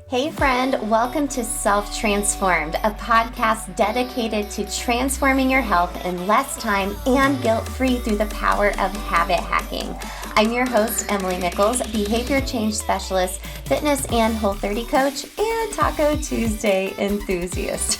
Hey friend, welcome to Self-Transformed, a podcast dedicated to transforming your health in less time and guilt-free through the power of habit hacking. I'm your host, Emily Nichols, behavior change specialist, fitness and Whole30 coach, and Taco Tuesday enthusiast.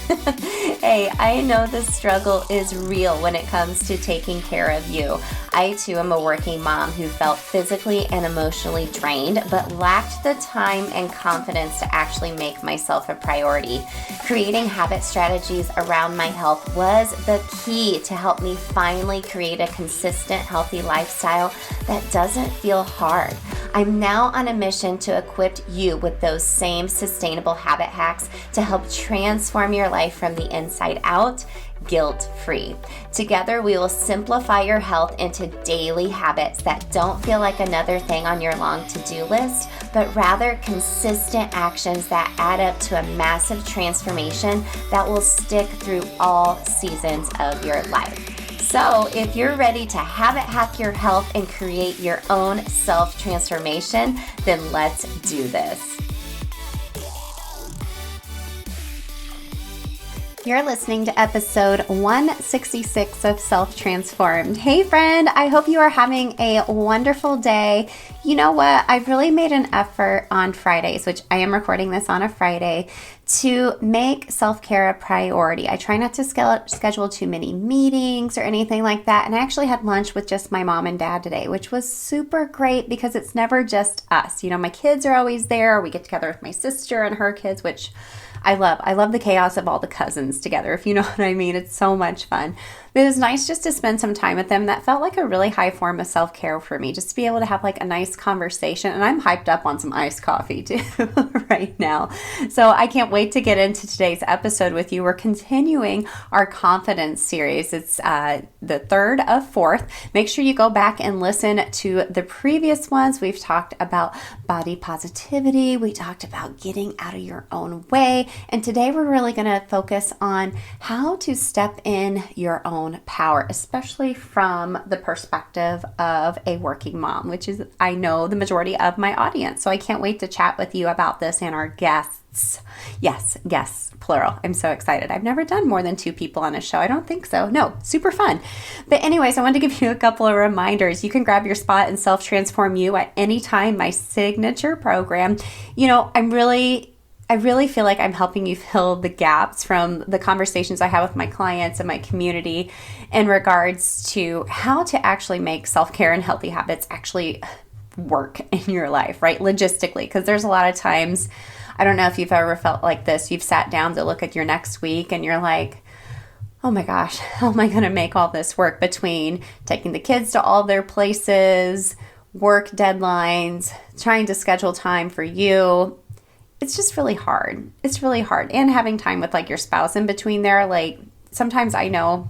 Hey, I know the struggle is real when it comes to taking care of you. I too am a working mom who felt physically and emotionally drained, but lacked the time and confidence to actually make myself a priority. Creating habit strategies around my health was the key to help me finally create a consistent, healthy lifestyle that doesn't feel hard. I'm now on a mission to equip you with those same sustainable habit hacks to help transform your life from the inside out, guilt-free. Together, we will simplify your health into daily habits that don't feel like another thing on your long to-do list, but rather consistent actions that add up to a massive transformation that will stick through all seasons of your life. So if you're ready to habit hack your health and create your own self-transformation, then let's do this. You're listening to episode 166 of Self-Transformed. Hey friend, I hope you are having a wonderful day. You know what? I've really made an effort on Fridays, which I am recording this on a Friday, to make self-care a priority. I try not to schedule too many meetings or anything like that. And I actually had lunch with just my mom and dad today, which was super great because it's never just us. You know, my kids are always there. We get together with my sister and her kids, which I love. I love the chaos of all the cousins together, if you know what I mean. It's so much fun. But it was nice just to spend some time with them. That felt like a really high form of self-care for me, just to be able to have like a nice conversation. And I'm hyped up on some iced coffee too right now. So I can't wait to get into today's episode with you. We're continuing our confidence series. It's the third of fourth. Make sure you go back and listen to the previous ones. We've talked about body positivity. We talked about getting out of your own way. And today we're really going to focus on how to step in your own power, especially from the perspective of a working mom, which is, I know, the majority of my audience. So I can't wait to chat with you about this and our guests. Yes, guests, plural. I'm so excited. I've never done more than 2 people on a show. I don't think so. No, super fun. But anyways, I wanted to give you a couple of reminders. You can grab your spot in Self-Transform You at any time, my signature program. You know, I really feel like I'm helping you fill the gaps from the conversations I have with my clients and my community in regards to how to actually make self-care and healthy habits actually work in your life, right? Logistically, because there's a lot of times, I don't know if you've ever felt like this, you've sat down to look at your next week and you're like, oh my gosh, how am I going to make all this work between taking the kids to all their places, work deadlines, trying to schedule time for you. It's just really hard. It's really hard. And having time with like your spouse in between there. Like sometimes I know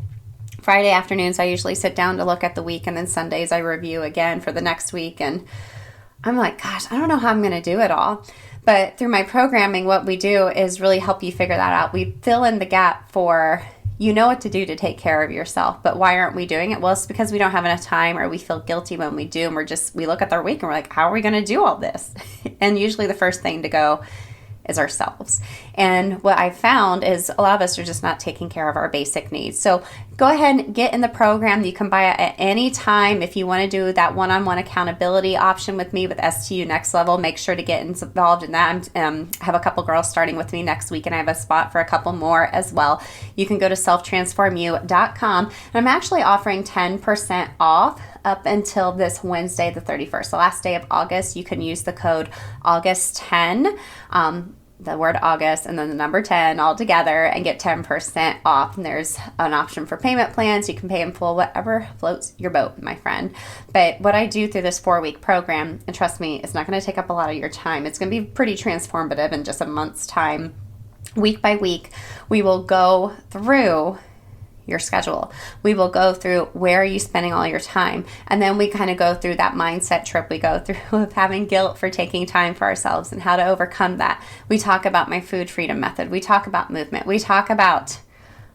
Friday afternoons, I usually sit down to look at the week, and then Sundays I review again for the next week. And I'm like, gosh, I don't know how I'm going to do it all. But through my programming, what we do is really help you figure that out. We fill in the gap for, you know what to do to take care of yourself, but why aren't we doing it? Well, it's because we don't have enough time, or we feel guilty when we do, and we look at our week and we're like, how are we going to do all this? And usually the first thing to go is ourselves. And what I found is a lot of us are just not taking care of our basic needs. So go ahead and get in the program. You can buy it at any time. If you want to do that one-on-one accountability option with me with STU Next Level, make sure to get involved in that. I have a couple girls starting with me next week, and I have a spot for a couple more as well. You can go to selftransformu.com. And I'm actually offering 10% off up until this Wednesday, the 31st, the last day of August. You can use the code August10, the word August, and then the number 10 all together, and get 10% off. And there's an option for payment plans. You can pay in full, whatever floats your boat, my friend. But what I do through this 4-week program, and trust me, it's not going to take up a lot of your time. It's going to be pretty transformative in just a month's time. Week by week, we will go through your schedule. We will go through where are you spending all your time, and then we kind of go through that mindset trip we go through of having guilt for taking time for ourselves and how to overcome that. We talk about my food freedom method. We talk about movement. We talk about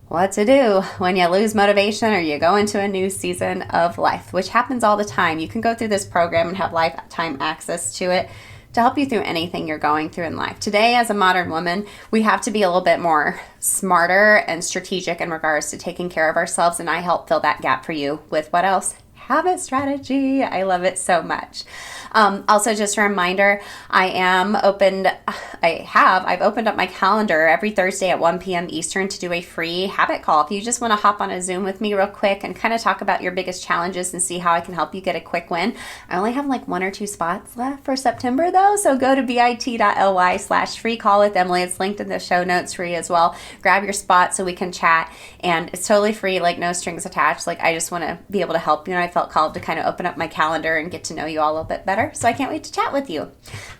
what to do when you lose motivation or you go into a new season of life, which happens all the time. You can go through this program and have lifetime access to it. to help you through anything you're going through in life. Today, as a modern woman, we have to be a little bit more smarter and strategic in regards to taking care of ourselves, and I help fill that gap for you with what else? Habit strategy. I love it so much. Also, just a reminder, I've opened up my calendar every Thursday at 1 p.m. Eastern to do a free habit call. If you just want to hop on a Zoom with me real quick and kind of talk about your biggest challenges and see how I can help you get a quick win. I only have like 1 or 2 spots left for September though, so go to bit.ly/free call with Emily. It's linked in the show notes for you as well. Grab your spot so we can chat, and it's totally free, like no strings attached. Like I just want to be able to help you, and I felt called to kind of open up my calendar and get to know you all a little bit better. So I can't wait to chat with you.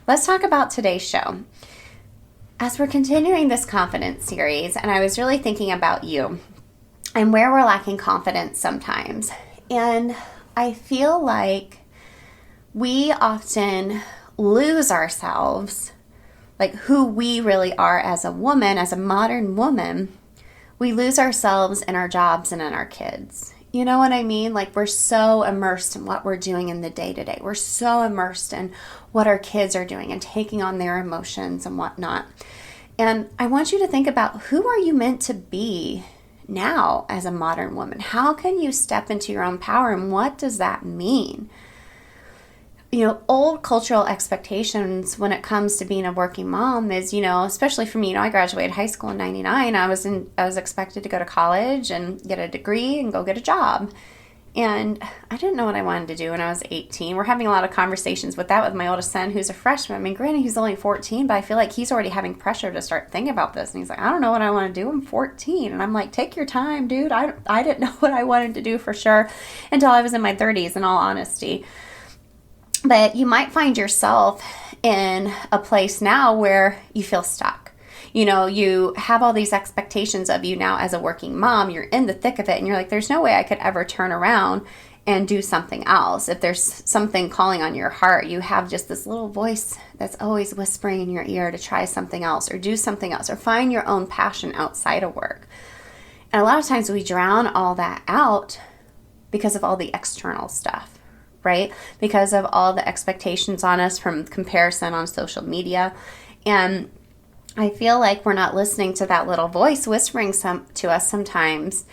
Let's talk about today's show. As we're continuing this confidence series, and I was really thinking about you and where we're lacking confidence sometimes. And I feel like we often lose ourselves, like who we really are as a woman, as a modern woman. We lose ourselves in our jobs and in our kids. You know what I mean? Like we're so immersed in what we're doing in the day-to-day. We're so immersed in what our kids are doing and taking on their emotions and whatnot. And I want you to think about, who are you meant to be now as a modern woman? How can you step into your own power, and what does that mean? You know, old cultural expectations when it comes to being a working mom is, you know, especially for me, you know, I graduated high school in 99. I was expected to go to college and get a degree and go get a job. And I didn't know what I wanted to do when I was 18. We're having a lot of conversations with that with my oldest son, who's a freshman. I mean, granted, he's only 14, but I feel like he's already having pressure to start thinking about this. And he's like, I don't know what I want to do. I'm 14. And I'm like, take your time, dude. I didn't know what I wanted to do for sure until I was in my 30s, in all honesty. But you might find yourself in a place now where you feel stuck. You know, you have all these expectations of you now as a working mom. You're in the thick of it, and you're like, there's no way I could ever turn around and do something else. If there's something calling on your heart, you have just this little voice that's always whispering in your ear to try something else or do something else or find your own passion outside of work. And a lot of times we drown all that out because of all the external stuff. Right? Because of all the expectations on us from comparison on social media. And I feel like we're not listening to that little voice whispering to us sometimes.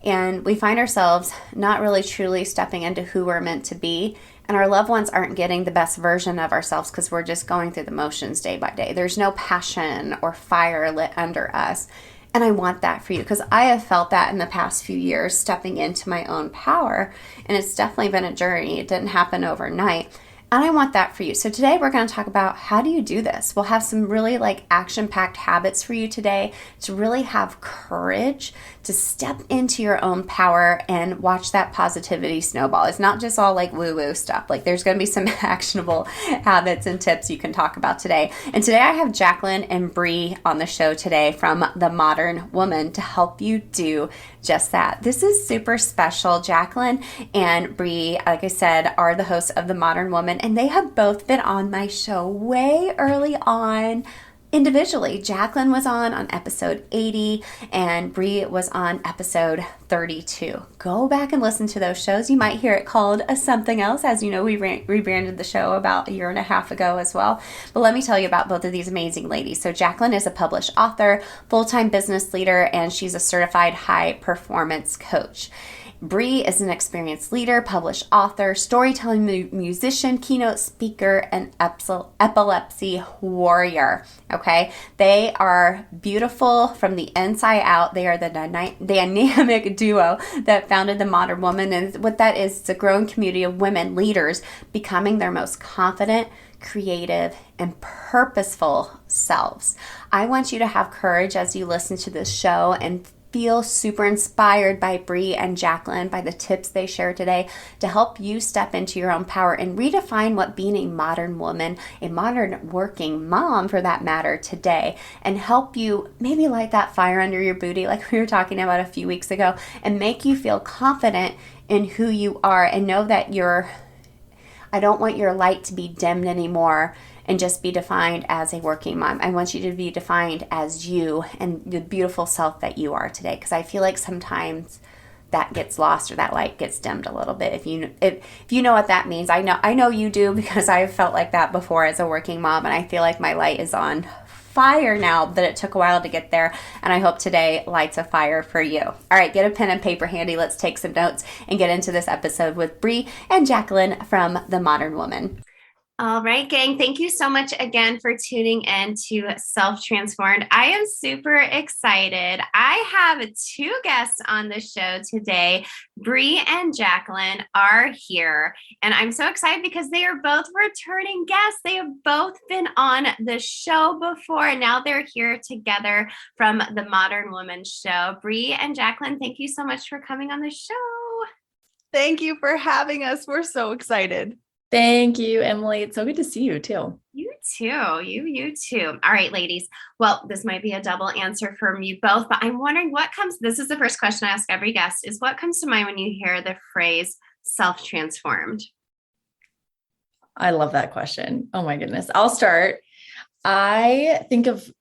And we find ourselves not really truly stepping into who we're meant to be. And our loved ones aren't getting the best version of ourselves because we're just going through the motions day by day. There's no passion or fire lit under us. And I want that for you, because I have felt that in the past few years, stepping into my own power. And it's definitely been a journey. It didn't happen overnight. And I want that for you. So today we're going to talk about, how do you do this? We'll have some really action-packed habits for you today to really have courage to step into your own power and watch that positivity snowball. It's not just all woo-woo stuff. There's going to be some actionable habits and tips you can talk about today. And today I have Jacqueline and Bree on the show today from The Modern Woman to help you do just that. This is super special. Jacqueline and Bree, like I said, are the hosts of The Modern Woman, and they have both been on my show way early on individually. Jacqueline was on episode 80 and Bree was on episode 32. Go back and listen to those shows. You might hear it called something else. As you know, we rebranded the show about a year and a half ago as well. But let me tell you about both of these amazing ladies. So Jacqueline is a published author, full-time business leader, and she's a certified high performance coach. Bree is an experienced leader, published author, storytelling musician, keynote speaker, and epilepsy warrior. Okay, they are beautiful from the inside out. They are the dynamic duo that founded The Modern Woman, and what that is, it's a growing community of women leaders becoming their most confident, creative, and purposeful selves. I want you to have courage as you listen to this show and feel super inspired by Bree and Jacqueline, by the tips they share today to help you step into your own power and redefine what being a modern woman, a modern working mom for that matter today, and help you maybe light that fire under your booty like we were talking about a few weeks ago, and make you feel confident in who you are and know that I don't want your light to be dimmed anymore and just be defined as a working mom. I want you to be defined as you and the beautiful self that you are today. Because I feel like sometimes that gets lost or that light gets dimmed a little bit. If you know what that means, I know you do, because I've felt like that before as a working mom, and I feel like my light is on fire now, that it took a while to get there, and I hope today lights a fire for you. All right, get a pen and paper handy. Let's take some notes and get into this episode with Bree and Jacqueline from The Modern Woman. All right, gang. Thank you so much again for tuning in to Self Transformed. I am super excited. I have two guests on the show today. Bree and Jacqueline are here, and I'm so excited because they are both returning guests. They have both been on the show before, and now they're here together from The Modern Woman show. Bree and Jacqueline, thank you so much for coming on the show. Thank you for having us. We're so excited. Thank you, Emily. It's so good to see you too. You too. You too. All right, ladies. Well, this might be a double answer from you both, but I'm wondering this is the first question I ask every guest, is what comes to mind when you hear the phrase self-transformed? I love that question. Oh my goodness. I'll start. I think of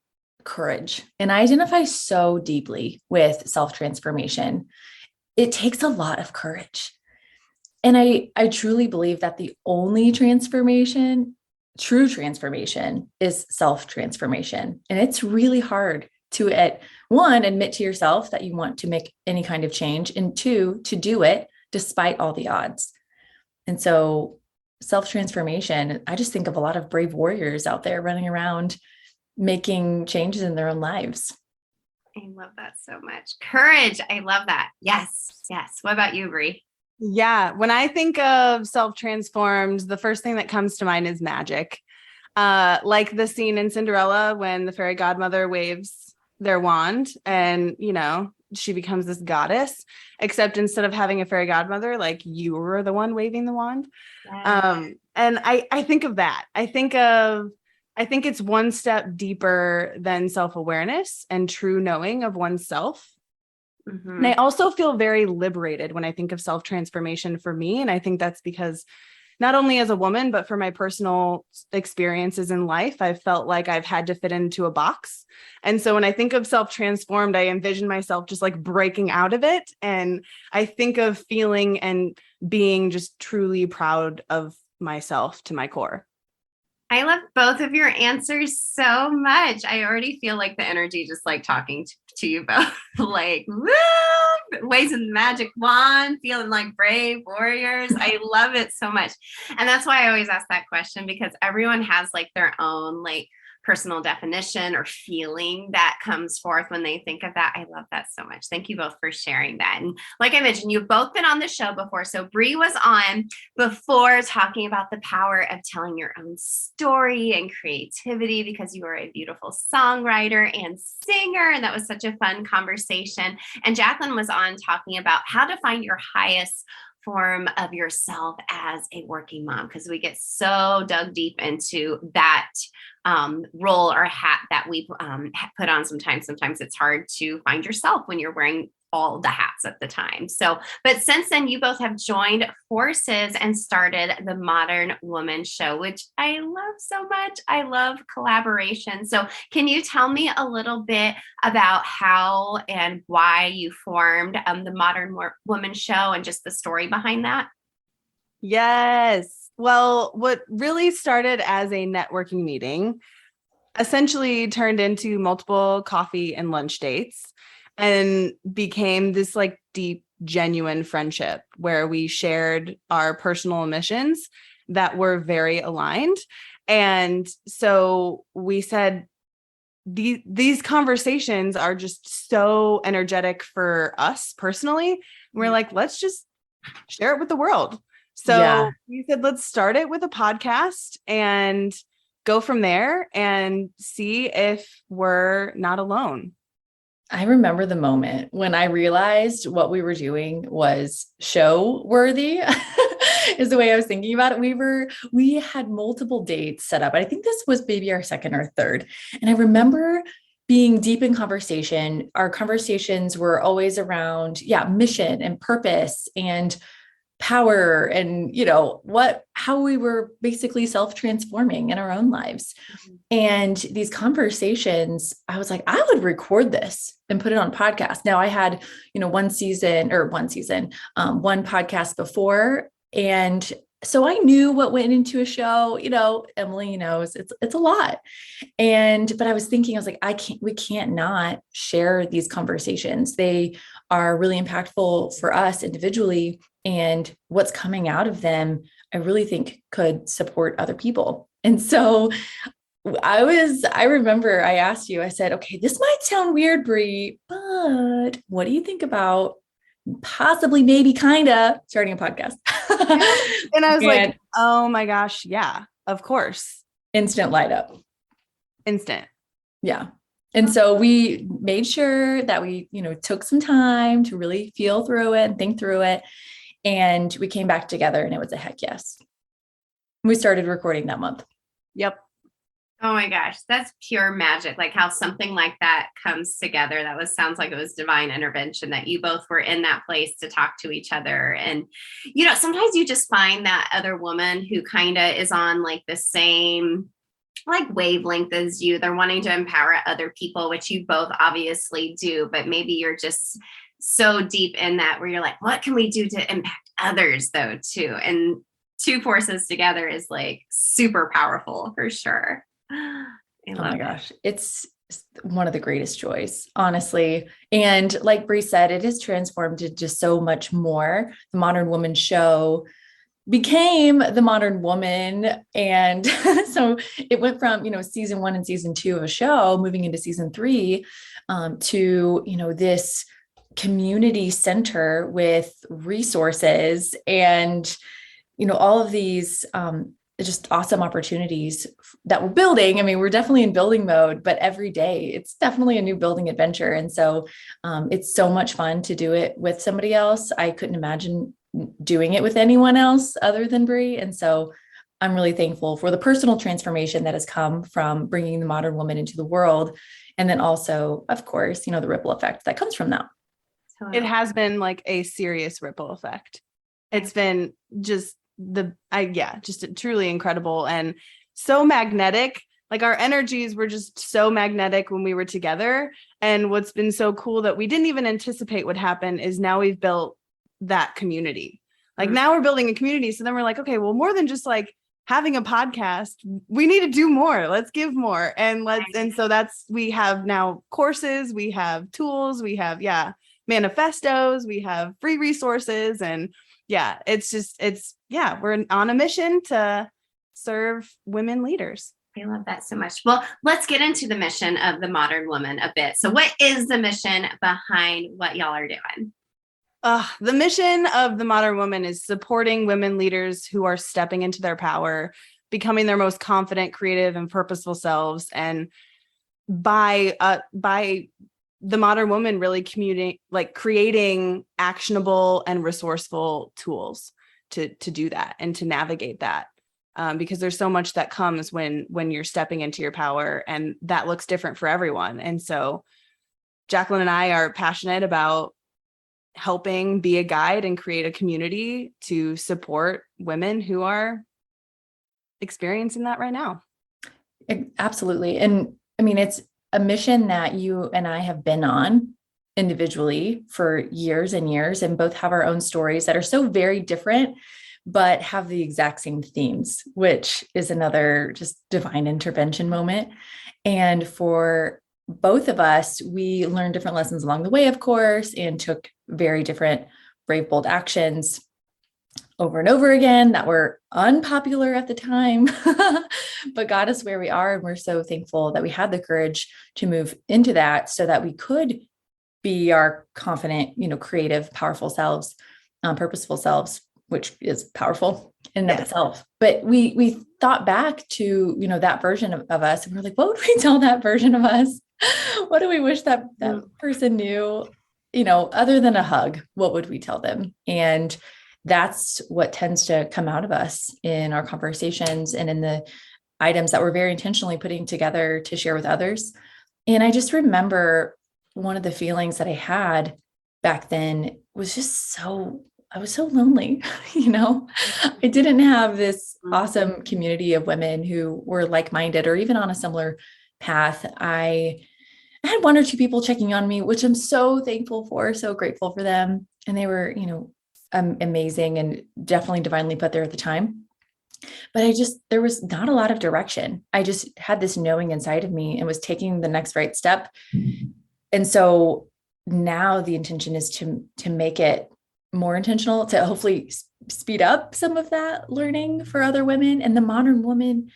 courage, and I identify so deeply with self-transformation. It takes a lot of courage. And I truly believe that the only true transformation is self-transformation. And it's really hard to, admit to yourself that you want to make any kind of change, and two, to do it despite all the odds. And so self-transformation, I just think of a lot of brave warriors out there running around making changes in their own lives. I love that so much. Courage. I love that. Yes. What about you, Bree? Yeah. When I think of self-transformed, the first thing that comes to mind is magic. Like the scene in Cinderella when the fairy godmother waves their wand and, she becomes this goddess, except instead of having a fairy godmother, like you were the one waving the wand. Yeah. And I think of that. I think it's one step deeper than self-awareness and true knowing of oneself. Mm-hmm. And I also feel very liberated when I think of self-transformation for me. And I think that's because not only as a woman, but for my personal experiences in life, I've felt like I've had to fit into a box. And so when I think of self-transformed, I envision myself just like breaking out of it. And I think of feeling and being just truly proud of myself to my core. I love both of your answers so much. I already feel like the energy just like talking to you both, like, woo, waving the magic wand, feeling like brave warriors. I love it so much. And that's why I always ask that question, because everyone has like their own like personal definition or feeling that comes forth when they think of that. I love that so much. Thank you both for sharing that. And like I mentioned, you've both been on the show before. So Bree was on before talking about the power of telling your own story and creativity, because you are a beautiful songwriter and singer. And that was such a fun conversation. And Jacqueline was on talking about how to find your highest form of yourself as a working mom, because we get so dug deep into that role or hat that we put on sometimes. Sometimes it's hard to find yourself when you're wearing all the hats at the time. So, but since then, you both have joined forces and started the Modern Woman show, which I love so much. I love collaboration. So can you tell me a little bit about how and why you formed the Modern Woman show and just the story behind that? Yes. Well, what really started as a networking meeting essentially turned into multiple coffee and lunch dates and became this like deep, genuine friendship where we shared our personal missions that were very aligned. And so we said, these conversations are just so energetic for us personally. And we're like, let's just share it with the world. So we said, let's start it with a podcast and go from there and see if we're not alone. I remember the moment when I realized what we were doing was show worthy is the way I was thinking about it. We had multiple dates set up. I think this was maybe our second or third. And I remember being deep in conversation. Our conversations were always around, mission and purpose and power and, how we were basically self-transforming in our own lives. And these conversations, I was like, I would record this and put it on podcast. Now I had, one podcast before. And so I knew what went into a show, Emily knows it's a lot. But I was thinking, I was like, we can't not share these conversations. They are really impactful for us individually, and what's coming out of them, I really think could support other people. And so I remember I asked you, I said, okay, this might sound weird, Brie, but what do you think about possibly, maybe, kind of starting a podcast? And I was like, oh my gosh. Yeah, of course. Instant light up. Instant. Yeah. And so we made sure that we, took some time to really feel through it and think through it. And we came back together and it was a heck yes. We started recording that month. Yep. Oh my gosh, that's pure magic. Like how something like that comes together. Sounds like it was divine intervention, that you both were in that place to talk to each other. And, sometimes you just find that other woman who kind of is on like the same like wavelength as you. They're wanting to empower other people, which you both obviously do, but maybe you're just so deep in that where you're like, what can we do to impact others though too? And two forces together is like super powerful for sure. Oh my gosh. It's one of the greatest joys, honestly. And like Brie said, it has transformed to just so much more. The Modern Woman show became The Modern Woman. And so it went from, season 1 and season 2 of a show, moving into season 3, to, this community center with resources and, all of these, just awesome opportunities that we're building. I mean, we're definitely in building mode, but every day it's definitely a new building adventure. And so it's so much fun to do it with somebody else. I couldn't imagine doing it with anyone else other than Brie. And so I'm really thankful for the personal transformation that has come from bringing the Modern Woman into the world. And then also, of course, the ripple effect that comes from that. It has been like a serious ripple effect. It's been just truly incredible and so magnetic. Like our energies were just so magnetic when we were together. And what's been so cool that we didn't even anticipate would happen is now we've built that community. Like now we're building a community. So then we're like, okay, well, more than just like having a podcast, we need to do more. Let's give more. And so we have now courses, we have tools, we have, manifestos, we have free resources. And we're on a mission to serve women leaders. I love that so much. Well, let's get into the mission of the Modern Woman a bit. So what is the mission behind what y'all are doing? The mission of the Modern Woman is supporting women leaders who are stepping into their power, becoming their most confident, creative, and purposeful selves. And by the Modern Woman really creating actionable and resourceful tools to do that and to navigate that. Because there's so much that comes when you're stepping into your power, and that looks different for everyone. And so Jacqueline and I are passionate about helping be a guide and create a community to support women who are experiencing that right now. Absolutely. And I mean, it's a mission that you and I have been on individually for years and years, and both have our own stories that are so very different, but have the exact same themes, which is another just divine intervention moment. And for both of us, we learned different lessons along the way, of course, and took very different brave, bold actions over and over again that were unpopular at the time, but got us where we are. And we're so thankful that we had the courage to move into that so that we could be our confident, creative, powerful selves, purposeful selves, which is powerful in and of itself. But we thought back to, that version of us, and we're like, what would we tell that version of us? What do we wish that person knew, other than a hug? What would we tell them? And that's what tends to come out of us in our conversations and in the items that we're very intentionally putting together to share with others. And I just remember one of the feelings that I had back then was just so I was so lonely, I didn't have this awesome community of women who were like-minded or even on a similar path. I had one or two people checking on me, which I'm so thankful for, so grateful for them. And they were, amazing and definitely divinely put there at the time. But there was not a lot of direction. I just had this knowing inside of me and was taking the next right step. And so now the intention is to make it more intentional, to hopefully speed up some of that learning for other women. And the modern woman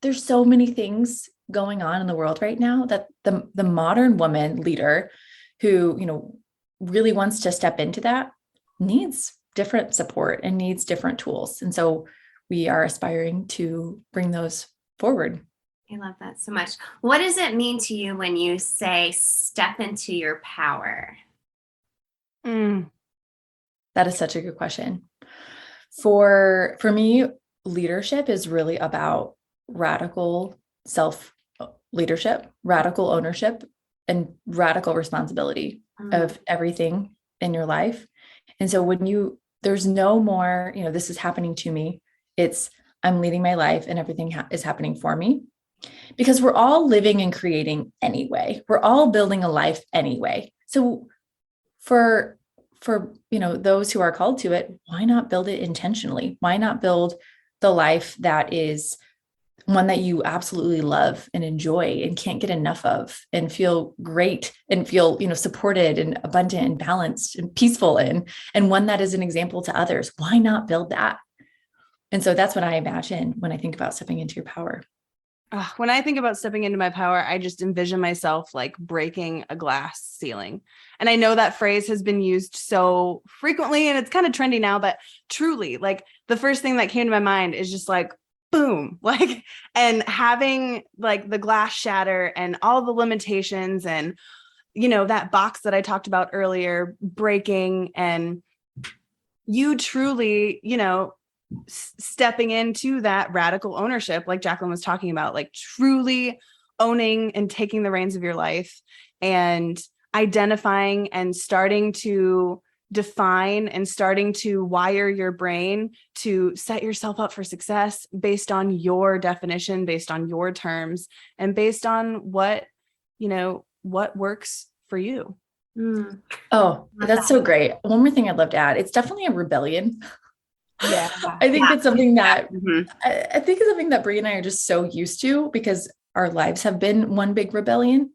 there's so many things going on in the world right now that the modern woman leader who, really wants to step into that needs different support and needs different tools. And so we are aspiring to bring those forward. I love that so much. What does it mean to you when you say step into your power? That is such a good question. For me, leadership is really about radical self-leadership, radical ownership, and radical responsibility of everything in your life. And so there's no more, this is happening to me. It's I'm leading my life and everything is happening for me, because we're all living and creating anyway. We're all building a life anyway. So for those who are called to it, why not build it intentionally? Why not build the life that is one that you absolutely love and enjoy and can't get enough of and feel great and feel, supported and abundant and balanced and peaceful in, and one that is an example to others? Why not build that? And so that's what I imagine when I think about stepping into your power. When I think about stepping into my power, I just envision myself like breaking a glass ceiling. And I know that phrase has been used so frequently and it's kind of trendy now, but truly, like, the first thing that came to my mind is just like, boom, like, and having like the glass shatter and all the limitations and, that box that I talked about earlier breaking, and you truly, stepping into that radical ownership, like Jacqueline was talking about, like truly owning and taking the reins of your life and identifying and starting to define and starting to wire your brain to set yourself up for success based on your definition, based on your terms, and based on what works for you. Oh, that's so great. One more thing I'd love to add. It's definitely a rebellion. Yeah. I think it's something that I think it's something that Brie and I are just so used to, because our lives have been one big rebellion,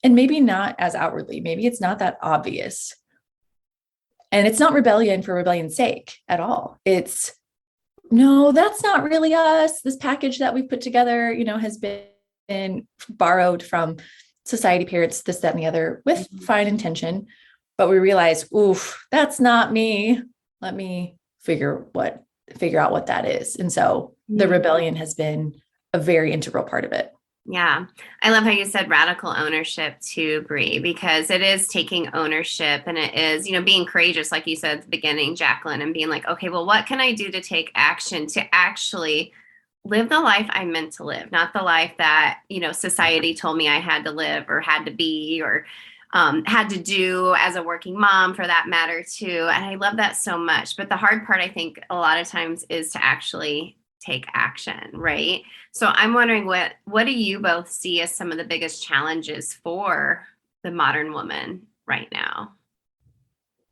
and maybe not as outwardly. Maybe it's not that obvious. And it's not rebellion for rebellion's sake at all. It's, no, that's not really us. This package that we've put together, has been borrowed from society, parents, this, that, and the other, with fine intention. But we realize, oof, that's not me. Let me figure out what that is. And so the rebellion has been a very integral part of it. Yeah. I love how you said radical ownership too, Brie, because it is taking ownership, and it is, being courageous, like you said at the beginning, Jacqueline, and being like, okay, well, what can I do to take action to actually live the life I meant to live, not the life that, society told me I had to live or had to be or had to do as a working mom, for that matter too. And I love that so much. But the hard part, I think, a lot of times is to actually take action, right? So I'm wondering, what do you both see as some of the biggest challenges for the modern woman right now?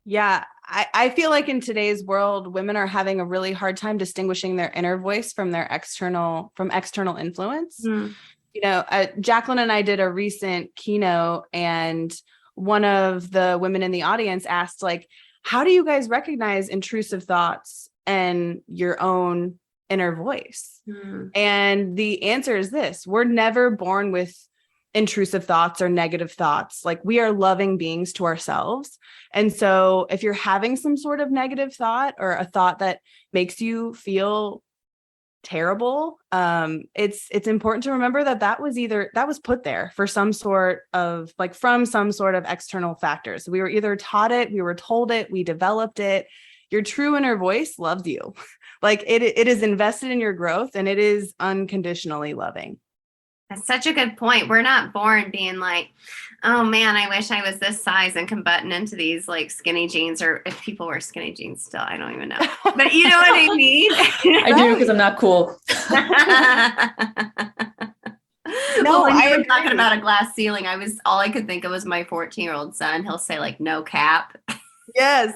Yeah, I feel like in today's world, women are having a really hard time distinguishing their inner voice from their external influence. Jacqueline and I did a recent keynote, and one of the women in the audience asked, like, how do you guys recognize intrusive thoughts and your own inner voice? And the answer is this: we're never born with intrusive thoughts or negative thoughts. Like, we are loving beings to ourselves. And so if you're having some sort of negative thought or a thought that makes you feel terrible, it's important to remember that was put there for some sort of, like, from some sort of external factors. We were either taught it, we were told it, we developed it. Your true inner voice loves you. Like, it is invested in your growth, and it is unconditionally loving. That's such a good point. We're not born being like, oh man, I wish I was this size and can button into these like skinny jeans, or if people wear skinny jeans still, I don't even know. But you know what I mean? I do, because I'm not cool. No, when you I were talking agree. about a glass ceiling, all I could think of was my 14-year-old son. He'll say like, no cap. Yes.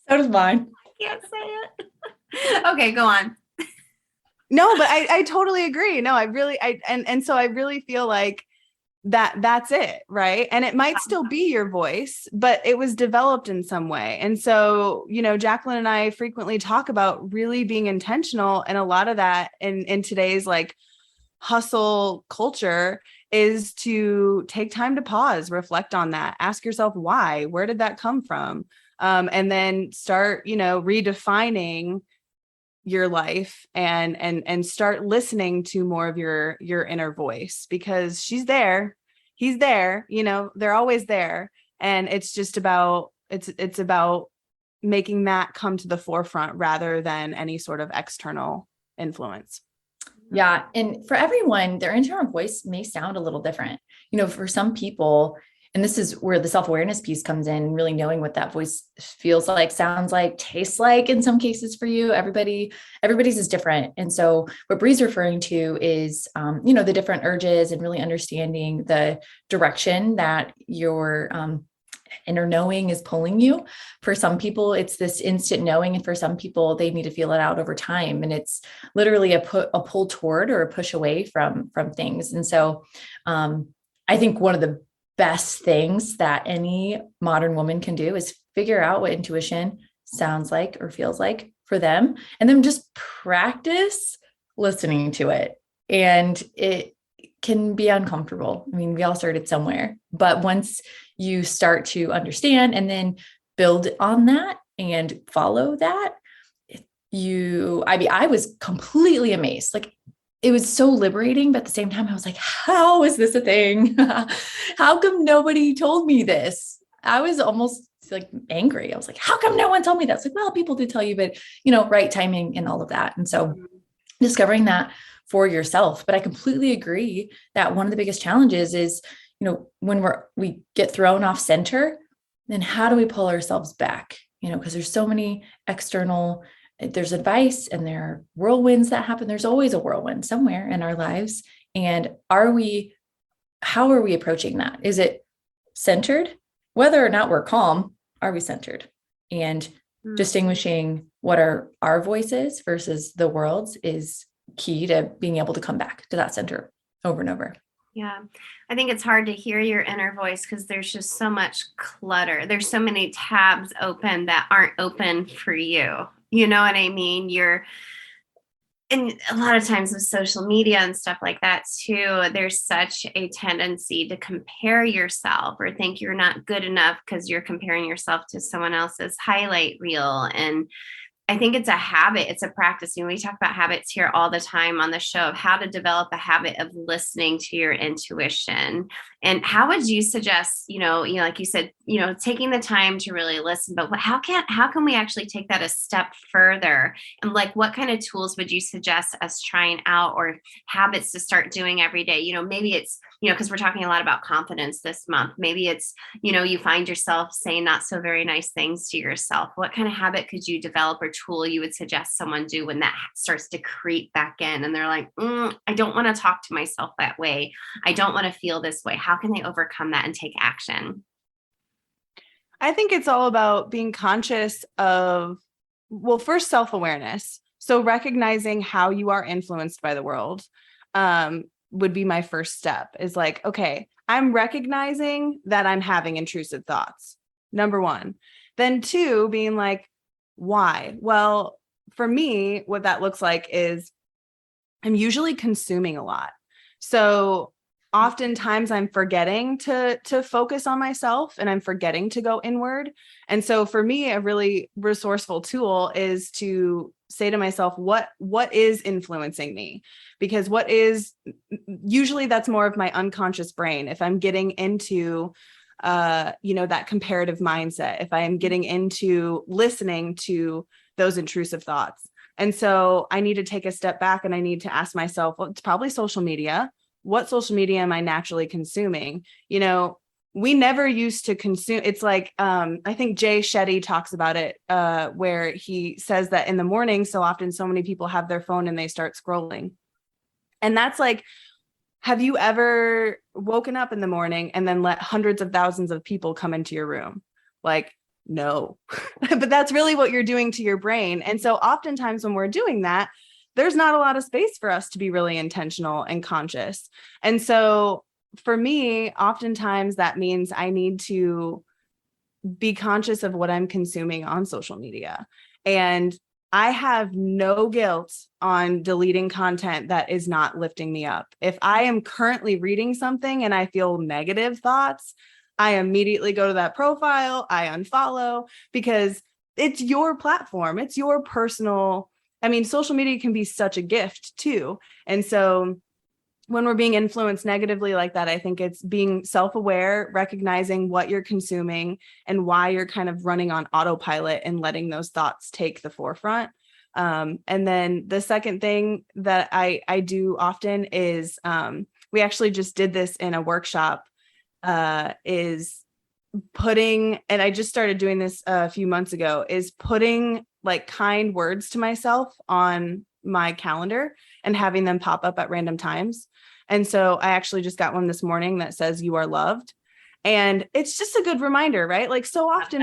So does mine. I can't say it. Okay, go on. No, but I totally agree. No, so I really feel like that's it, right? And it might still be your voice, but it was developed in some way. And so, Jacqueline and I frequently talk about really being intentional, and a lot of that in today's like hustle culture is to take time to pause, reflect on that, ask yourself why, where did that come from? And then start, redefining your life and start listening to more of your inner voice, because she's there, he's there, they're always there. And it's just about, it's about making that come to the forefront rather than any sort of external influence. Yeah. And for everyone, their internal voice may sound a little different. For some people, and this is where the self-awareness piece comes in, really knowing what that voice feels like, sounds like, tastes like in some cases for you. Everybody's is different. And so what Bree's referring to is, the different urges and really understanding the direction that your inner knowing is pulling you. For some people, it's this instant knowing. And for some people, they need to feel it out over time. And it's literally a pull toward or a push away from things. And so I think one of the best things that any modern woman can do is figure out what intuition sounds like or feels like for them, and then just practice listening to it. And it can be uncomfortable. I mean, we all started somewhere, but once you start to understand and then build on that and follow that, I was completely amazed. Like, it was so liberating, but at the same time, I was like, how is this a thing? How come nobody told me this? I was almost like angry. I was like, how come no one told me that? It's like, well, people did tell you, but right timing and all of that. And so discovering that for yourself. But I completely agree that one of the biggest challenges is, when we get thrown off center, then how do we pull ourselves back? Because there's so many external, there's advice and there are whirlwinds that happen. There's always a whirlwind somewhere in our lives. And how are we approaching that? Is it centered? Whether or not we're calm, are we centered? And distinguishing what are our voices versus the world's is key to being able to come back to that center over and over. Yeah. I think it's hard to hear your inner voice because there's just so much clutter. There's so many tabs open that aren't open for you. You know what I mean? And a lot of times with social media and stuff like that too, there's such a tendency to compare yourself or think you're not good enough because you're comparing yourself to someone else's highlight reel. And I think it's a habit. It's a practice. We talk about habits here all the time on the show of how to develop a habit of listening to your intuition. And how would you suggest, like you said, taking the time to really listen, but how can we actually take that a step further? And like, what kind of tools would you suggest us trying out or habits to start doing every day? Maybe it's, because we're talking a lot about confidence this month. Maybe it's, you find yourself saying not so very nice things to yourself. What kind of habit could you develop or tool you would suggest someone do when that starts to creep back in and they're like, I don't want to talk to myself that way. I don't want to feel this way. How can they overcome that and take action? I think it's all about being conscious of, first self-awareness. So recognizing how you are influenced by the world would be my first step, is like, okay, I'm recognizing that I'm having intrusive thoughts. Number one. Then two, being like, why? Well, for me, what that looks like is I'm usually consuming a lot. So oftentimes I'm forgetting to focus on myself and I'm forgetting to go inward. And so for me, a really resourceful tool is to say to myself, what is influencing me? Because usually that's more of my unconscious brain. If I'm getting into that comparative mindset, if I am getting into listening to those intrusive thoughts, And so I need to take a step back and I need to ask myself, well, it's probably social media. What social media am I naturally consuming? You know, we never used to consume. It's like, I think Jay Shetty talks about it, where he says that in the morning, so often so many people have their phone and they start scrolling. And that's like, have you ever woken up in the morning and then let hundreds of thousands of people come into your room? Like, no, but that's really what you're doing to your brain. And so oftentimes when we're doing that, there's not a lot of space for us to be really intentional and conscious. And so for me, oftentimes that means I need to be conscious of what I'm consuming on social media. And I have no guilt on deleting content that is not lifting me up. If I am currently reading something and I feel negative thoughts, I immediately go to that profile, I unfollow, because it's your platform. It's your personal, I mean, social media can be such a gift too. And so when we're being influenced negatively like that, I think it's being self-aware, recognizing what you're consuming and why you're kind of running on autopilot and letting those thoughts take the forefront. And then the second thing that I do often is, we actually just did this in a workshop, is putting, and I just started doing this a few months ago, is putting like kind words to myself on my calendar and having them pop up at random times. And so I actually just got one this morning that says you are loved. And it's just a good reminder, right? Like so often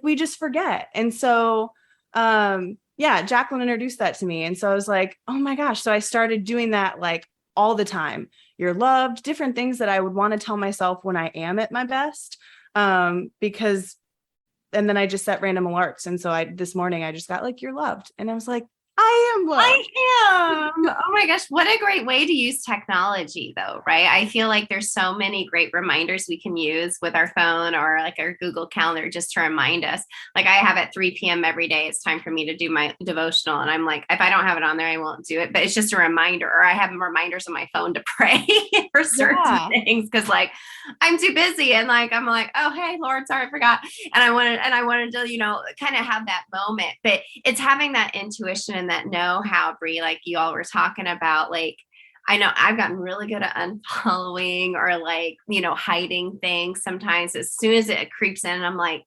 we just forget. And so, yeah, Jacqueline introduced that to me. And so I was like, oh my gosh. So I started doing that like all the time. You're loved, different things that I would want to tell myself when I am at my best. Because, and then I just set random alerts. And so this morning I just got like, you're loved. And I was like, I am loved. I am. Oh my gosh. What a great way to use technology though, right? I feel like there's so many great reminders we can use with our phone or like our Google Calendar just to remind us. Like I have at 3 p.m. every day, it's time for me to do my devotional. And I'm like, if I don't have it on there, I won't do it, but it's just a reminder, or I have reminders on my phone to pray for certain things. Cause like I'm too busy and like, I'm like, oh, hey Lord, sorry, I forgot. And I wanted to, you know, kind of have that moment, but it's having that intuition and that know-how, Brie, like you all were talking about. Like, I know I've gotten really good at unfollowing or like, you know, hiding things sometimes. As soon as it creeps in, I'm like,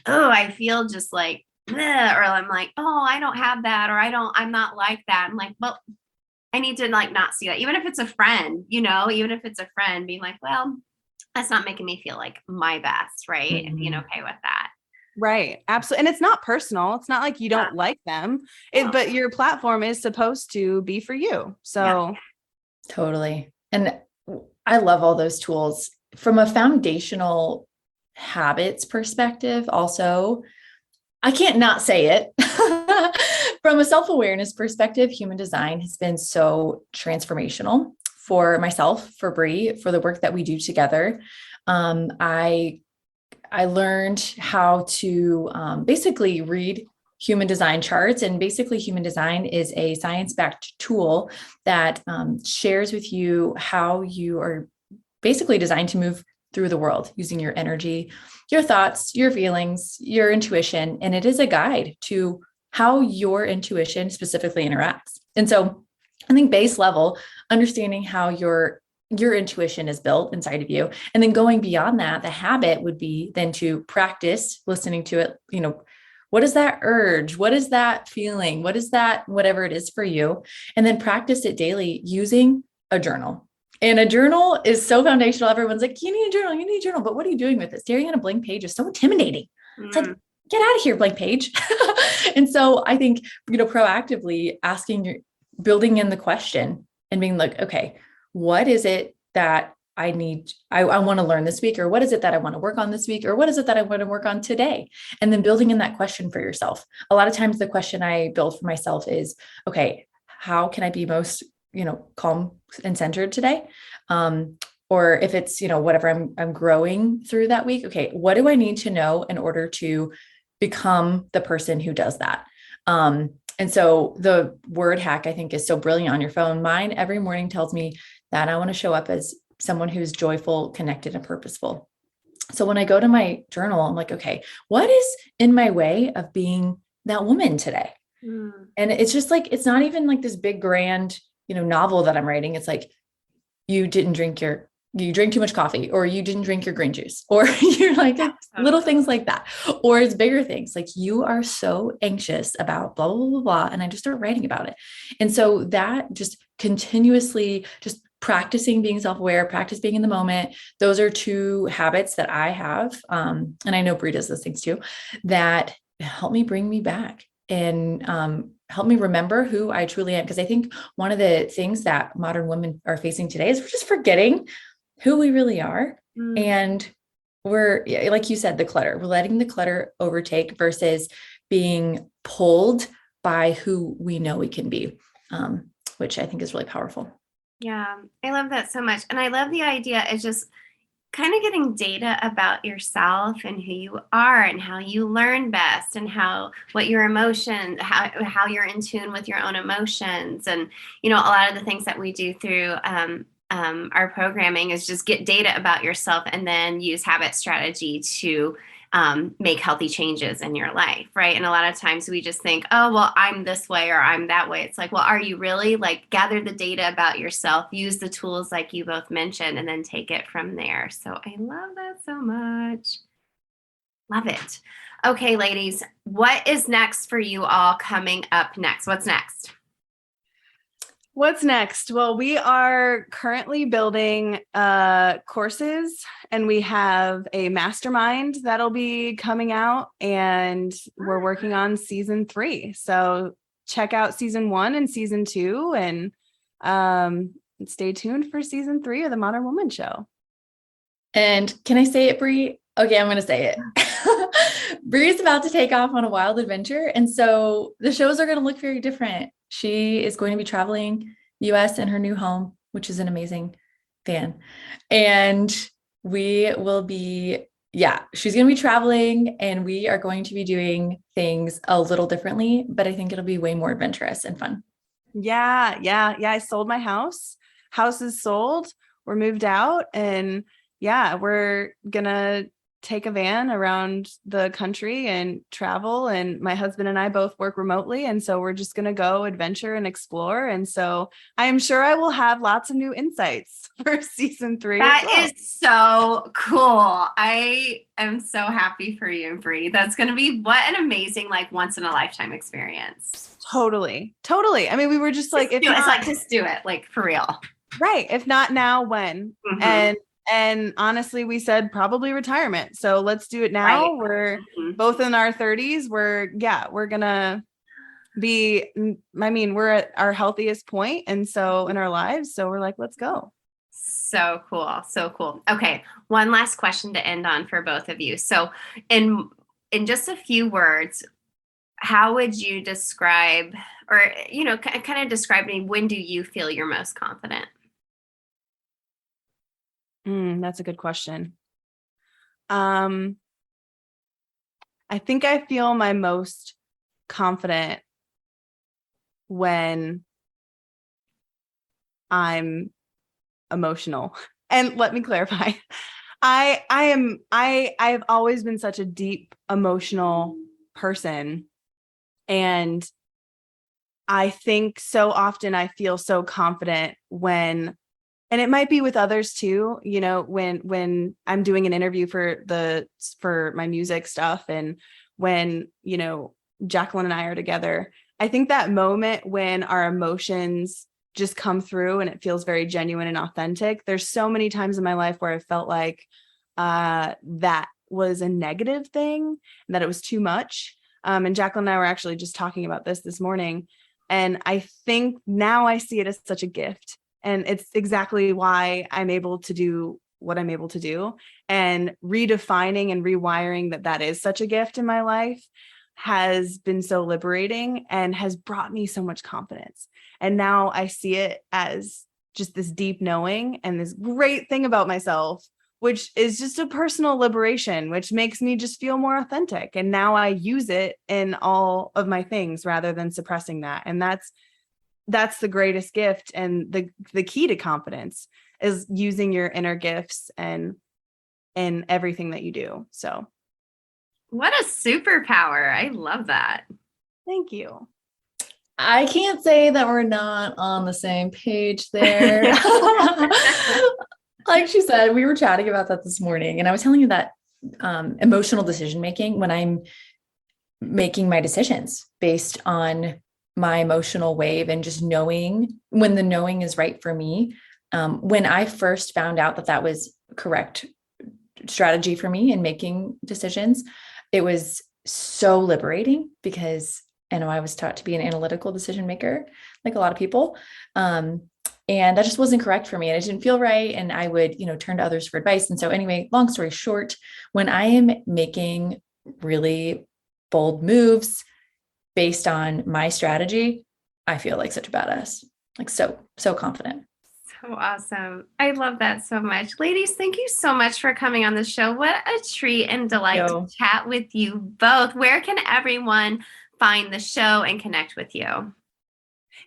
oh, I feel just like, bleh, or I'm like, oh, I don't have that, or I'm not like that. I'm like, well, I need to like not see that. Even if it's a friend, you know, even if it's a friend being like, well, that's not making me feel like my best, right? Mm-hmm. And being okay with that. Right. Absolutely. And it's not personal. It's not like you don't like them, but your platform is supposed to be for you. So totally. And I love all those tools from a foundational habits perspective. Also, I can't not say it from a self-awareness perspective. Human design has been so transformational for myself, for Brie, for the work that we do together. I learned how to basically read human design charts. And basically human design is a science-backed tool that shares with you how you are basically designed to move through the world using your energy, your thoughts, your feelings, your intuition. And it is a guide to how your intuition specifically interacts. And so I think base level, understanding how your intuition is built inside of you. And then going beyond that, the habit would be then to practice listening to it. You know, what is that urge? What is that feeling? What is that, whatever it is for you? And then practice it daily using a journal. And a journal is so foundational. Everyone's like, you need a journal, you need a journal. But what are you doing with it? Staring at a blank page is so intimidating. It's like, get out of here, blank page. And so I think, you know, proactively building in the question and being like, okay, what is it that I want to learn this week? Or what is it that I want to work on this week? Or what is it that I want to work on today? And then building in that question for yourself. A lot of times the question I build for myself is, okay, how can I be most, you know, calm and centered today? Or if it's, you know, whatever I'm growing through that week. Okay, what do I need to know in order to become the person who does that? And so the word hack, I think, is so brilliant on your phone. Mine every morning tells me that I want to show up as someone who's joyful, connected, and purposeful. So when I go to my journal, I'm like, okay, what is in my way of being that woman today? And it's just like, it's not even like this big grand, novel that I'm writing. It's like, you drank too much coffee, or you didn't drink your green juice, or you're like little things like that. Or it's bigger things like you are so anxious about blah, blah, blah, blah. And I just start writing about it. And so that just continuously just practicing being self-aware, practice being in the moment. Those are two habits that I have. And I know Brie does those things too, that help me bring me back and help me remember who I truly am. Because I think one of the things that modern women are facing today is we're just forgetting who we really are. And we're, like you said, the clutter, we're letting the clutter overtake versus being pulled by who we know we can be, which I think is really powerful. Yeah, I love that so much. And I love the idea is just kind of getting data about yourself and who you are and how you learn best and what your emotions, how you're in tune with your own emotions. And, a lot of the things that we do through our programming is just get data about yourself and then use habit strategy to make healthy changes in your life, right? And a lot of times we just think, oh, well, I'm this way or I'm that way. It's like, well, are you really? Like, gather the data about yourself, use the tools like you both mentioned, and then take it from there. So I love that so much. Love it. Okay, ladies, what is next for you all coming up next? What's next? What's next? Well, we are currently building courses, and we have a mastermind that'll be coming out, and we're working on season 3. So check out season 1 and season 2, and stay tuned for season 3 of the Modern Woman Show. And can I say it, Brie? Okay, I'm going to say it. Brie is about to take off on a wild adventure. And so the shows are going to look very different. She is going to be traveling US in her new home, which is an amazing fan. And we will be, she's going to be traveling, and we are going to be doing things a little differently, but I think it'll be way more adventurous and fun. Yeah. I sold my house. House is sold. We're moved out, and we're gonna take a van around the country and travel. And my husband and I both work remotely. And so we're just going to go adventure and explore. And so I am sure I will have lots of new insights for season 3. That is so cool. I am so happy for you, Brie. That's going to be what an amazing, like, once in a lifetime experience. Totally. I mean, we were just like, just do it, like, for real. Right. If not now, when? And honestly, we said probably retirement. So let's do it now. Right. We're both in our 30s. We're going to be, we're at our healthiest point. And so in our lives, so we're like, let's go. So cool. So cool. Okay. One last question to end on for both of you. So in just a few words, how would you describe, or, kind of describe me, when do you feel you're most confident? That's a good question. I think I feel my most confident when I'm emotional. And let me clarify. I've always been such a deep emotional person. And I think so often I feel so confident when, and it might be with others too, when I'm doing an interview for my music stuff, and when, Jacqueline and I are together, I think that moment when our emotions just come through and it feels very genuine and authentic. There's so many times in my life where I felt like that was a negative thing, that it was too much. And Jacqueline and I were actually just talking about this morning. And I think now I see it as such a gift. And it's exactly why I'm able to do what I'm able to do, and redefining and rewiring that is such a gift in my life has been so liberating and has brought me so much confidence. And now I see it as just this deep knowing and this great thing about myself, which is just a personal liberation, which makes me just feel more authentic. And now I use it in all of my things rather than suppressing that. And that's the greatest gift. And the key to confidence is using your inner gifts and everything that you do. So what a superpower. I love that. Thank you. I can't say that we're not on the same page there. Like she said, we were chatting about that this morning, and I was telling you that emotional decision making, when I'm making my decisions based on my emotional wave and just knowing when the knowing is right for me. When I first found out that that was correct strategy for me in making decisions, it was so liberating because I know I was taught to be an analytical decision maker, like a lot of people. And that just wasn't correct for me. And it didn't feel right. And I would, turn to others for advice. And so anyway, long story short, when I am making really bold moves based on my strategy, I feel like such a badass, like so confident. So awesome. I love that so much. Ladies, thank you so much for coming on the show. What a treat and delight to chat with you both. Where can everyone find the show and connect with you?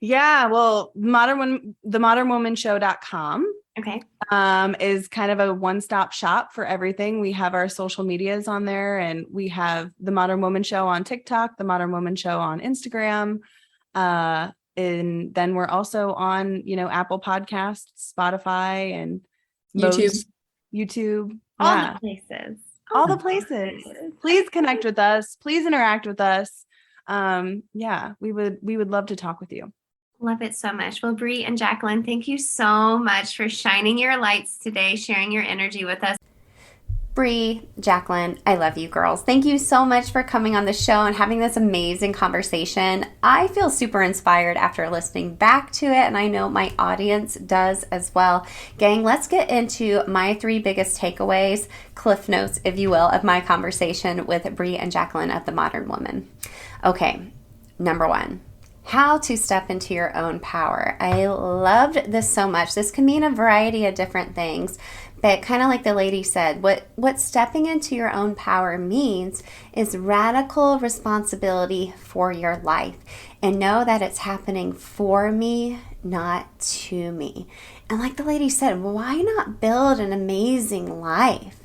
Yeah, well, themodernwomanshow.com. Okay. Is kind of a one-stop shop for everything. We have our social medias on there, and we have The Modern Woman Show on TikTok, The Modern Woman Show on Instagram. And then we're also on, Apple Podcasts, Spotify, and YouTube. All the places. All the places. Please connect with us. Please interact with us. We would love to talk with you. Love it so much. Well, Bree and Jacqueline, thank you so much for shining your lights today, sharing your energy with us. Bree, Jacqueline, I love you girls. Thank you so much for coming on the show and having this amazing conversation. I feel super inspired after listening back to it, and I know my audience does as well. Gang, let's get into my 3 biggest takeaways, cliff notes, if you will, of my conversation with Bree and Jacqueline of The Modern Woman. Okay, number 1. How to step into your own power. I loved this so much. This can mean a variety of different things, but kind of like the lady said, what stepping into your own power means is radical responsibility for your life, and know that it's happening for me, not to me. And like the lady said, why not build an amazing life?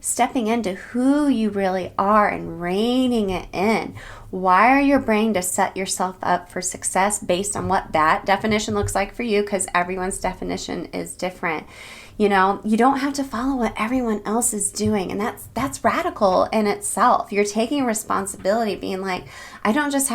Stepping into who you really are and reining it in. Wire your brain to set yourself up for success based on what that definition looks like for you, because everyone's definition is different. You don't have to follow what everyone else is doing, and that's radical in itself. You're taking responsibility, being like, I just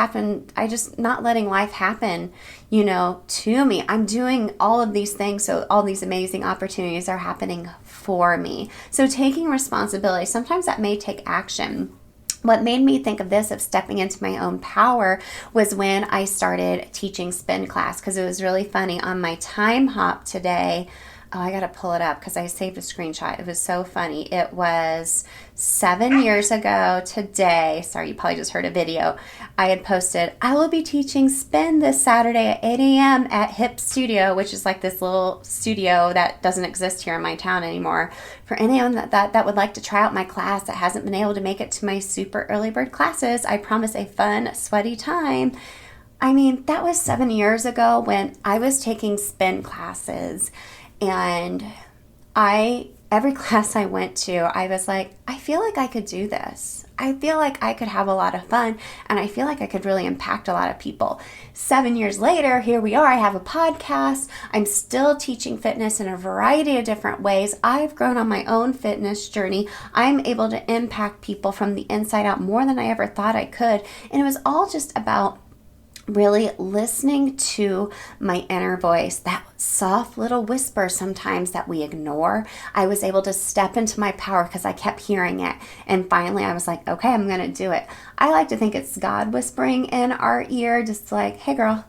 not letting life happen, to me. I'm doing all of these things, so all these amazing opportunities are happening for me. So taking responsibility, sometimes that may take action. What made me think of this, of stepping into my own power, was when I started teaching spin class, because it was really funny. On my time hop today, I got to pull it up because I saved a screenshot. It was so funny. It was 7 years ago today. Sorry, you probably just heard a video. I had posted, I will be teaching spin this Saturday at 8 a.m. at Hip Studio, which is like this little studio that doesn't exist here in my town anymore. For anyone that would like to try out my class that hasn't been able to make it to my super early bird classes, I promise a fun, sweaty time. I mean, that was 7 years ago when I was taking spin classes. And every class I went to, I was like, I feel like I could do this. I feel like I could have a lot of fun, and I feel like I could really impact a lot of people. 7 years later, here we are. I have a podcast. I'm still teaching fitness in a variety of different ways. I've grown on my own fitness journey. I'm able to impact people from the inside out more than I ever thought I could. And it was all just about really listening to my inner voice, that soft little whisper sometimes that we ignore. I was able to step into my power because I kept hearing it. And finally I was like, okay, I'm going to do it. I like to think it's God whispering in our ear, just like, hey girl,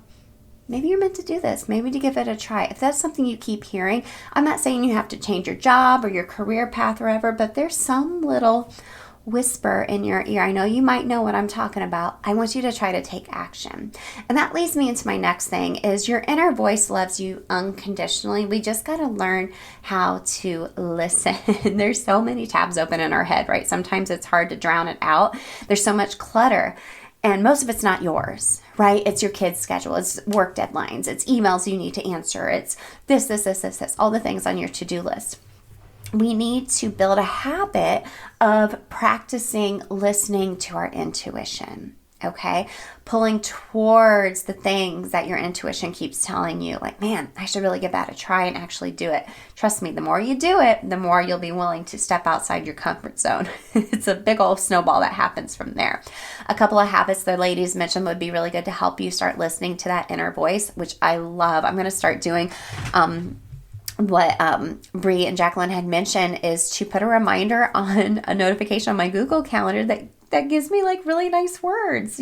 maybe you're meant to do this. Maybe to give it a try. If that's something you keep hearing, I'm not saying you have to change your job or your career path or whatever, but there's some little whisper in your ear. I know you might know what I'm talking about. I want you to try to take action. And that leads me into my next thing, is your inner voice loves you unconditionally. We just got to learn how to listen. There's so many tabs open in our head, right? Sometimes it's hard to drown it out. There's so much clutter. And most of it's not yours, right? It's your kid's schedule. It's work deadlines. It's emails you need to answer. It's this, all the things on your to-do list. We need to build a habit of practicing listening to our intuition. okay? Pulling towards the things that your intuition keeps telling you, like, man, I should really give that a try and actually do it. Trust me, the more you do it, the more you'll be willing to step outside your comfort zone. It's a big old snowball that happens from there. A couple of habits the ladies mentioned would be really good to help you start listening to that inner voice, which I love. I'm going to start doing what Bree and Jacqueline had mentioned, is to put a reminder on a notification on my Google Calendar that gives me like really nice words,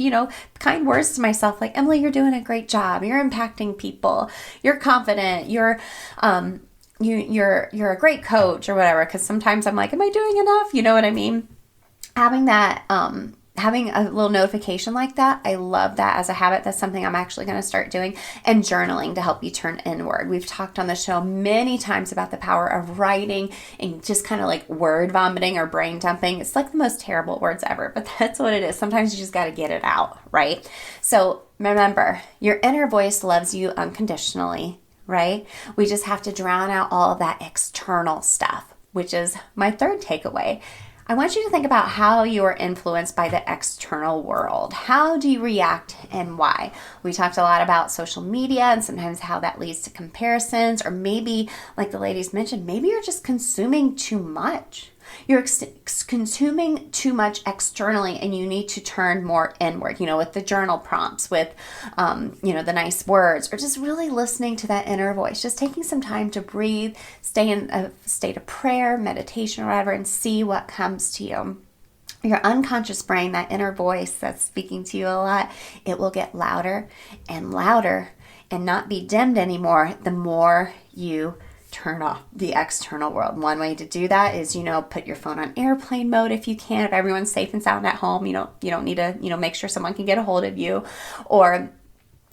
kind words to myself, like, Emily, you're doing a great job. You're impacting people. You're confident. You're a great coach or whatever. Cause sometimes I'm like, am I doing enough? You know what I mean? Having that, having a little notification like that, I love that as a habit. That's something I'm actually going to start doing. And journaling to help you turn inward. We've talked on the show many times about the power of writing and just kind of like word vomiting or brain dumping. It's like the most terrible words ever, but that's what it is. Sometimes you just got to get it out, right? So remember, your inner voice loves you unconditionally, right? We just have to drown out all of that external stuff, which is my third takeaway. I want you to think about how you are influenced by the external world. How do you react and why? We talked a lot about social media and sometimes how that leads to comparisons, or maybe, like the ladies mentioned, maybe you're just consuming too much. You're consuming too much externally and you need to turn more inward, with the journal prompts, with, the nice words, or just really listening to that inner voice, just taking some time to breathe, stay in a state of prayer, meditation, or whatever, and see what comes to you. Your unconscious brain, that inner voice that's speaking to you a lot, it will get louder and louder and not be dimmed anymore the more you turn off the external world. One way to do that is, put your phone on airplane mode if you can. If everyone's safe and sound at home, you don't need to, make sure someone can get a hold of you. Or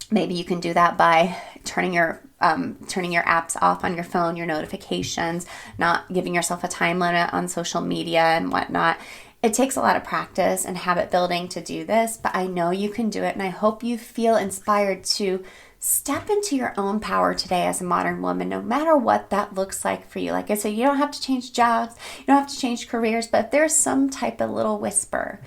maybe you can do that by turning your apps off on your phone, your notifications, not giving yourself a time limit on social media and whatnot. It takes a lot of practice and habit building to do this, but I know you can do it, and I hope you feel inspired to step into your own power today as a modern woman, no matter what that looks like for you. Like I said, you don't have to change jobs, you don't have to change careers, but if there's some type of little whisper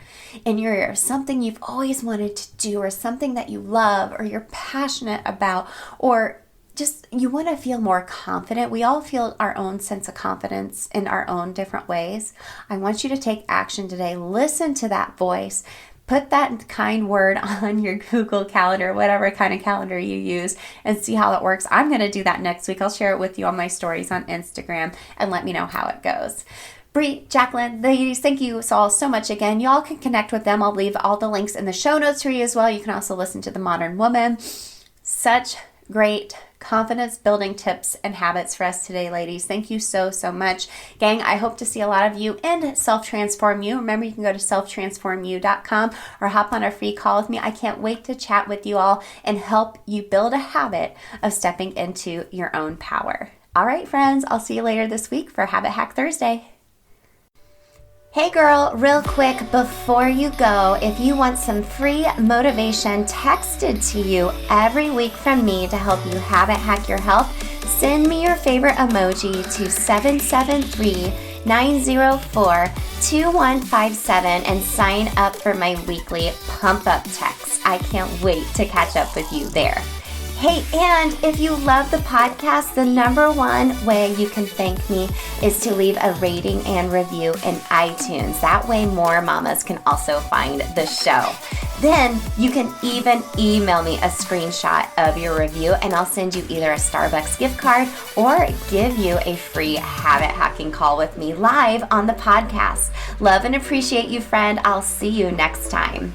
in your ear, something you've always wanted to do, or something that you love, or you're passionate about, or just you want to feel more confident. We all feel our own sense of confidence in our own different ways. I want you to take action today. Listen to that voice. Put that kind word on your Google Calendar, whatever kind of calendar you use, and see how it works. I'm going to do that next week. I'll share it with you on my stories on Instagram and let me know how it goes. Bree, Jacqueline, ladies, thank you all so much again. Y'all can connect with them. I'll leave all the links in the show notes for you as well. You can also listen to The Modern Woman. Such great confidence building tips and habits for us today, ladies. Thank you so much. Gang, I hope to see a lot of you in Self Transform You. Remember, you can go to selftransformu.com or hop on a free call with me. I can't wait to chat with you all and help you build a habit of stepping into your own power. All right, friends, I'll see you later this week for Habit Hack Thursday. Hey girl, real quick before you go, if you want some free motivation texted to you every week from me to help you habit hack your health, send me your favorite emoji to 773-904-2157 and sign up for my weekly pump up text. I can't wait to catch up with you there. Hey, and if you love the podcast, the number one way you can thank me is to leave a rating and review in iTunes. That way more mamas can also find the show. Then you can even email me a screenshot of your review and I'll send you either a Starbucks gift card or give you a free habit hacking call with me live on the podcast. Love and appreciate you, friend. I'll see you next time.